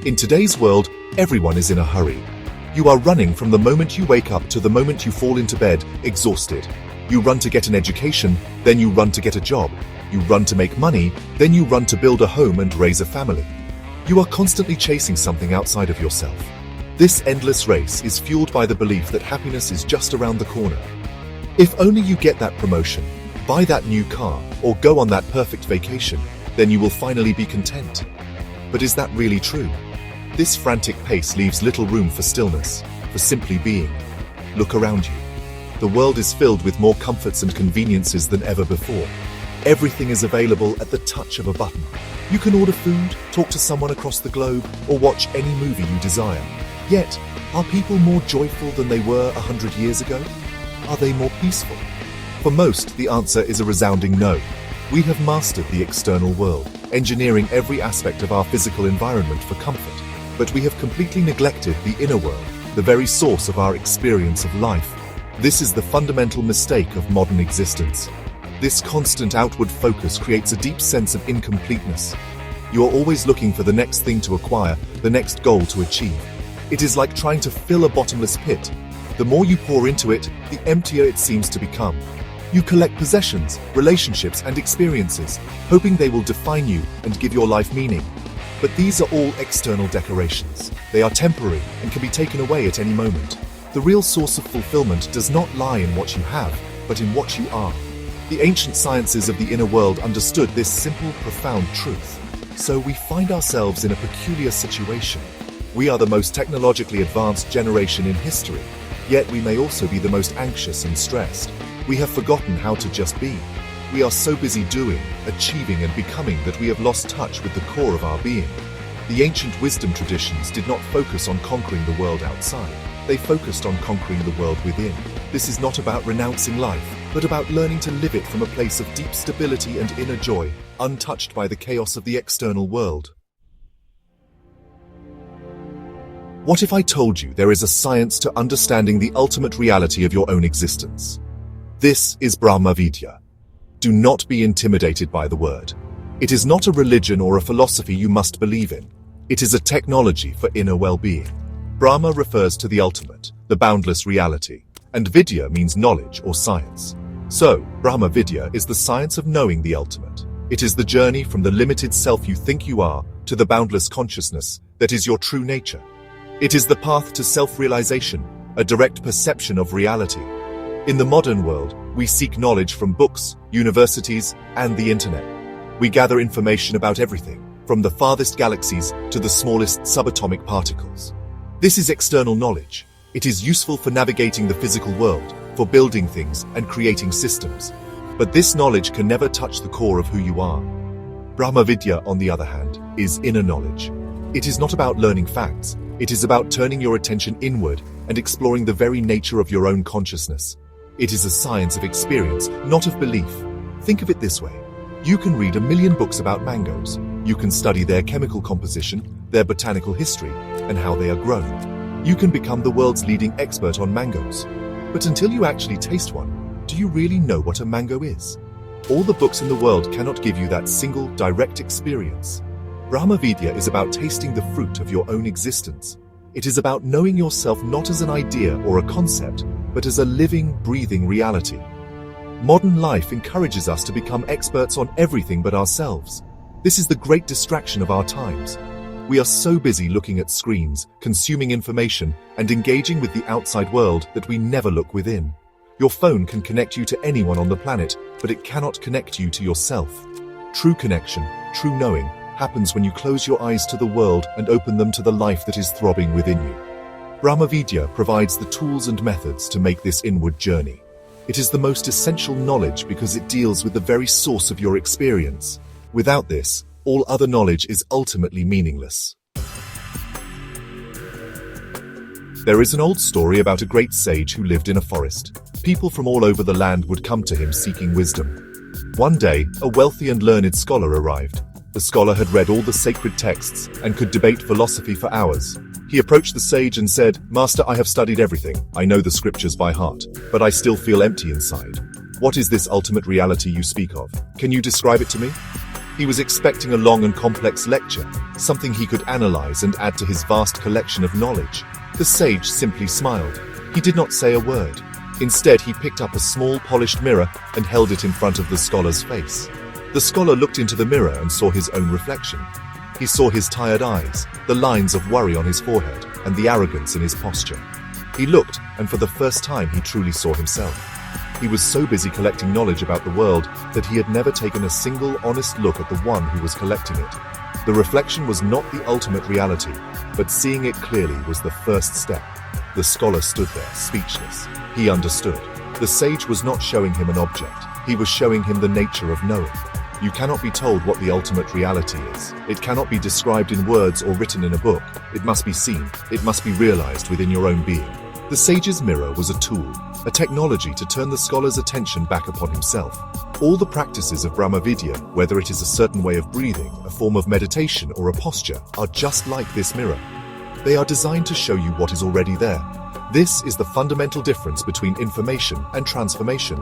In today's world, everyone is in a hurry. You are running from the moment you wake up to the moment you fall into bed, exhausted. You run to get an education, then you run to get a job. You run to make money, then you run to build a home and raise a family. You are constantly chasing something outside of yourself. This endless race is fueled by the belief that happiness is just around the corner. If only you get that promotion, buy that new car, or go on that perfect vacation, then you will finally be content. But is that really true? This frantic pace leaves little room for stillness, for simply being. Look around you. The world is filled with more comforts and conveniences than ever before. Everything is available at the touch of a button. You can order food, talk to someone across the globe, or watch any movie you desire. Yet, are people more joyful than they were 100 years ago? Are they more peaceful? For most, the answer is a resounding no. We have mastered the external world, engineering every aspect of our physical environment for comfort. But we have completely neglected the inner world, the very source of our experience of life. This is the fundamental mistake of modern existence. This constant outward focus creates a deep sense of incompleteness. You are always looking for the next thing to acquire, the next goal to achieve. It is like trying to fill a bottomless pit. The more you pour into it, the emptier it seems to become. You collect possessions, relationships, and experiences, hoping they will define you and give your life meaning. But these are all external decorations. They are temporary and can be taken away at any moment. The real source of fulfillment does not lie in what you have, but in what you are. The ancient sciences of the inner world understood this simple, profound truth. So we find ourselves in a peculiar situation. We are the most technologically advanced generation in history, yet we may also be the most anxious and stressed. We have forgotten how to just be. We are so busy doing, achieving, and becoming that we have lost touch with the core of our being. The ancient wisdom traditions did not focus on conquering the world outside. They focused on conquering the world within. This is not about renouncing life, but about learning to live it from a place of deep stability and inner joy, untouched by the chaos of the external world. What if I told you there is a science to understanding the ultimate reality of your own existence? This is Brahmavidya. Do not be intimidated by the word. It is not a religion or a philosophy you must believe in. It is a technology for inner well-being. Brahma refers to the ultimate, the boundless reality, and Vidya means knowledge or science. So, Brahmavidya is the science of knowing the ultimate. It is the journey from the limited self you think you are to the boundless consciousness that is your true nature. It is the path to self-realization, a direct perception of reality. In the modern world, we seek knowledge from books, universities, and the internet. We gather information about everything, from the farthest galaxies to the smallest subatomic particles. This is external knowledge. It is useful for navigating the physical world, for building things and creating systems. But this knowledge can never touch the core of who you are. Brahmavidya, on the other hand, is inner knowledge. It is not about learning facts. It is about turning your attention inward and exploring the very nature of your own consciousness. It is a science of experience, not of belief. Think of it this way. You can read 1,000,000 books about mangoes. You can study their chemical composition, their botanical history, and how they are grown. You can become the world's leading expert on mangoes. But until you actually taste one, do you really know what a mango is? All the books in the world cannot give you that single, direct experience. Brahmavidya is about tasting the fruit of your own existence. It is about knowing yourself not as an idea or a concept, but as a living, breathing reality. Modern life encourages us to become experts on everything but ourselves. This is the great distraction of our times. We are so busy looking at screens, consuming information, and engaging with the outside world that we never look within. Your phone can connect you to anyone on the planet, but it cannot connect you to yourself. True connection, true knowing, happens when you close your eyes to the world and open them to the life that is throbbing within you. Brahmavidya provides the tools and methods to make this inward journey. It is the most essential knowledge because it deals with the very source of your experience. Without this, all other knowledge is ultimately meaningless. There is an old story about a great sage who lived in a forest. People from all over the land would come to him seeking wisdom. One day, a wealthy and learned scholar arrived. The scholar had read all the sacred texts and could debate philosophy for hours. He approached the sage and said, "Master, I have studied everything. I know the scriptures by heart, but I still feel empty inside. What is this ultimate reality you speak of? Can you describe it to me?" He was expecting a long and complex lecture, something he could analyze and add to his vast collection of knowledge. The sage simply smiled. He did not say a word. Instead, he picked up a small polished mirror and held it in front of the scholar's face. The scholar looked into the mirror and saw his own reflection. He saw his tired eyes, the lines of worry on his forehead, and the arrogance in his posture. He looked, and for the first time he truly saw himself. He was so busy collecting knowledge about the world that he had never taken a single honest look at the one who was collecting it. The reflection was not the ultimate reality, but seeing it clearly was the first step. The scholar stood there, speechless. He understood. The sage was not showing him an object. He was showing him the nature of knowing. You cannot be told what the ultimate reality is. It cannot be described in words or written in a book. It must be seen. It must be realized within your own being. The sage's mirror was a tool, a technology to turn the scholar's attention back upon himself. All the practices of Brahmavidya, whether it is a certain way of breathing, a form of meditation, or a posture, are just like this mirror. They are designed to show you what is already there. This is the fundamental difference between information and transformation.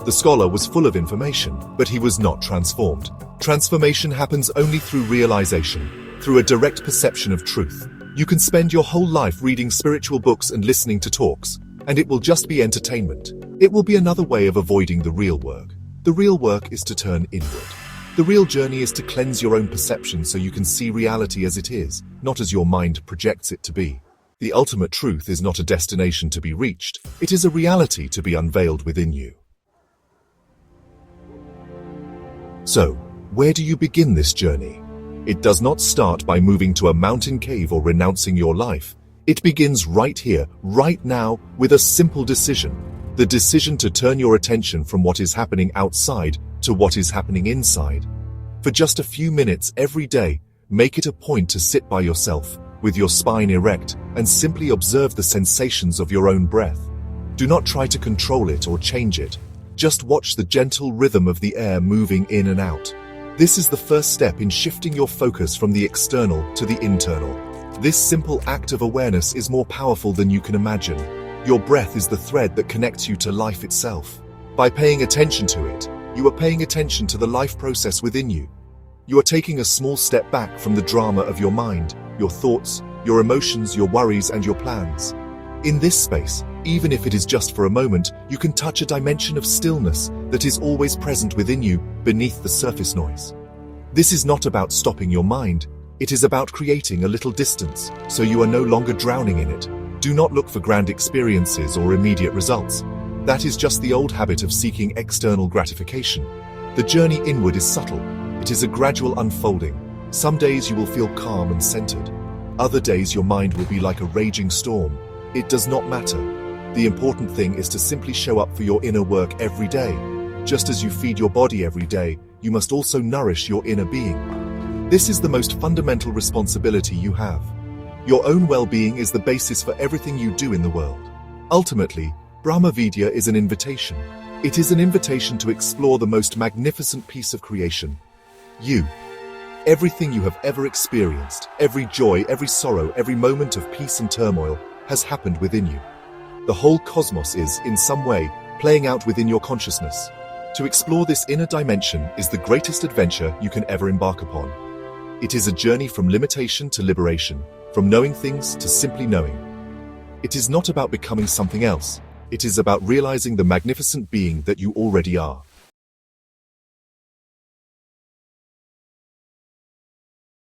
The scholar was full of information, but he was not transformed. Transformation happens only through realization, through a direct perception of truth. You can spend your whole life reading spiritual books and listening to talks, and it will just be entertainment. It will be another way of avoiding the real work. The real work is to turn inward. The real journey is to cleanse your own perception so you can see reality as it is, not as your mind projects it to be. The ultimate truth is not a destination to be reached. It is a reality to be unveiled within you. So, where do you begin this journey? It does not start by moving to a mountain cave or renouncing your life. It begins right here, right now, with a simple decision. The decision to turn your attention from what is happening outside to what is happening inside. For just a few minutes every day, make it a point to sit by yourself, with your spine erect, and simply observe the sensations of your own breath. Do not try to control it or change it. Just watch the gentle rhythm of the air moving in and out. This is the first step in shifting your focus from the external to the internal. This simple act of awareness is more powerful than you can imagine. Your breath is the thread that connects you to life itself. By paying attention to it, you are paying attention to the life process within you. You are taking a small step back from the drama of your mind, your thoughts, your emotions, your worries, and your plans. In this space, even if it is just for a moment, you can touch a dimension of stillness that is always present within you, beneath the surface noise. This is not about stopping your mind. It is about creating a little distance, so you are no longer drowning in it. Do not look for grand experiences or immediate results. That is just the old habit of seeking external gratification. The journey inward is subtle. It is a gradual unfolding. Some days you will feel calm and centered. Other days your mind will be like a raging storm. It does not matter. The important thing is to simply show up for your inner work every day. Just as you feed your body every day, you must also nourish your inner being. This is the most fundamental responsibility you have. Your own well-being is the basis for everything you do in the world. Ultimately, Brahmavidya is an invitation. It is an invitation to explore the most magnificent piece of creation. You. Everything you have ever experienced, every joy, every sorrow, every moment of peace and turmoil, has happened within you. The whole cosmos is, in some way, playing out within your consciousness. To explore this inner dimension is the greatest adventure you can ever embark upon. It is a journey from limitation to liberation, from knowing things to simply knowing. It is not about becoming something else. It is about realizing the magnificent being that you already are.